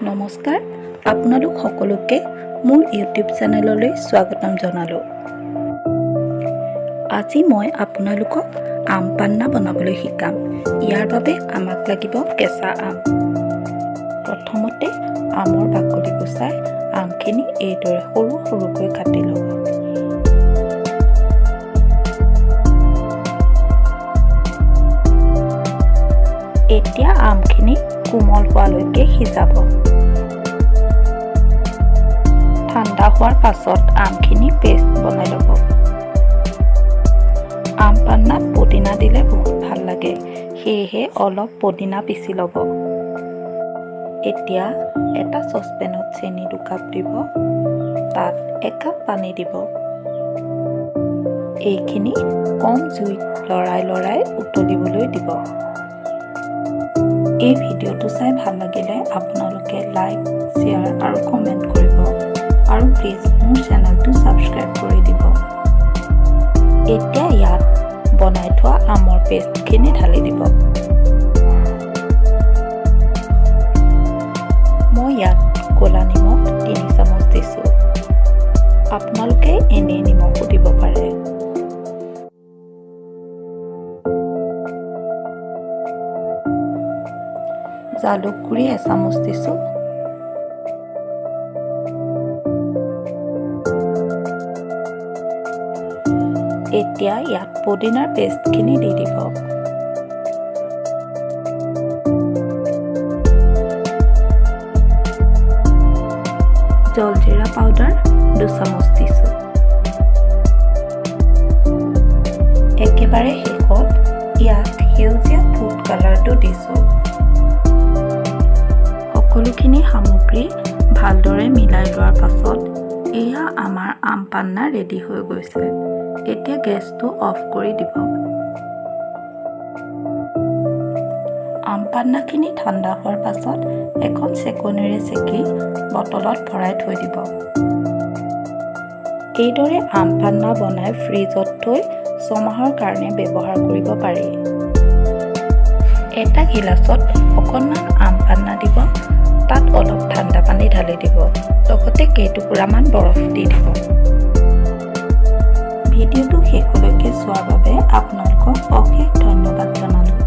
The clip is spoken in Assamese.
নমস্কাৰ, আপোনালোক সকলোকে মোৰ ইউটিউব চেনেললৈ স্বাগতম জনালোঁ। আজি মই আপোনালোকক আম পান্না বনাবলৈ শিকাম। ইয়াৰ বাবে আমাক লাগিব কেঁচা আম। প্ৰথমতে আমৰ বাকলি গুচাই আমখিনি এইদৰে সৰু সৰুকৈ কাটি ল'ব। এতিয়া আমখিনি কোমল হোৱালৈকে সিজাব। ঠাণ্ডা হোৱাৰ পাছত আমখিনি পেষ্ট বনাই ল'ব। আম পান্নাত পদিনা দিলে বহুত ভাল লাগে, সেয়েহে অলপ পদিনা পিচি ল'ব। এতিয়া এটা চচপেনত চেনি 2 কাপ দিব, তাত 1 কাপ পানী দিব। এইখিনি কম জুইত লৰাই উতলিবলৈ দিব। এই ভিডিঅ'টো চাই ভাল লাগিলে আপোনালোকে লাইক, শ্বেয়াৰ আৰু কমেণ্ট কৰিব আৰু প্লিজ মোৰ চেনেলটো ছাবস্ক্ৰাইব কৰি দিব। এতিয়া ইয়াত বনাই থোৱা আমৰ পেষ্টখিনি ঢালি দিব। মই ইয়াত ক'লা নিমখ 3 চামুচ দিছোঁ। আপোনালোকে এনেই নিমখো দিব পাৰে। জালুক গুড়ি 1 চামুচ দিছোঁ। এতিয়া ইয়াত পদিনাৰ পেষ্টখিনি দি দিব। জলজিৰা পাউডাৰ 2 চামুচ দিছোঁ। একেবাৰে শেষত ইয়াত সেউজীয়া ফুড কালাৰটো দিছোঁ। সকলোখিনি সামগ্ৰী ভালদৰে মিলাই লোৱাৰ পাছত এয়া আমাৰ আম পান্না ৰেডি হৈ গৈছে। এতিয়া গেছটো অফ কৰি দিব। আম পান্নাখিনি ঠাণ্ডা হোৱাৰ পাছত এখন চেকনিৰে চেকি বটলত ভৰাই থৈ দিব। এইদৰে আম পান্না বনাই ফ্ৰিজত থৈ 6 মাহৰ কাৰণে ব্যৱহাৰ কৰিব পাৰি। এটা গিলাচত অকণমান আম পান্না দিব, তাত অলপ ঠাণ্ডা পানী ঢালি দিব, লগতে কেইটুকুৰামান বৰফ দি দিব। ভিডিঅ'টো শেষলৈকে চোৱাৰ বাবে আপোনালোকক অশেষ ধন্যবাদ জনালোঁ।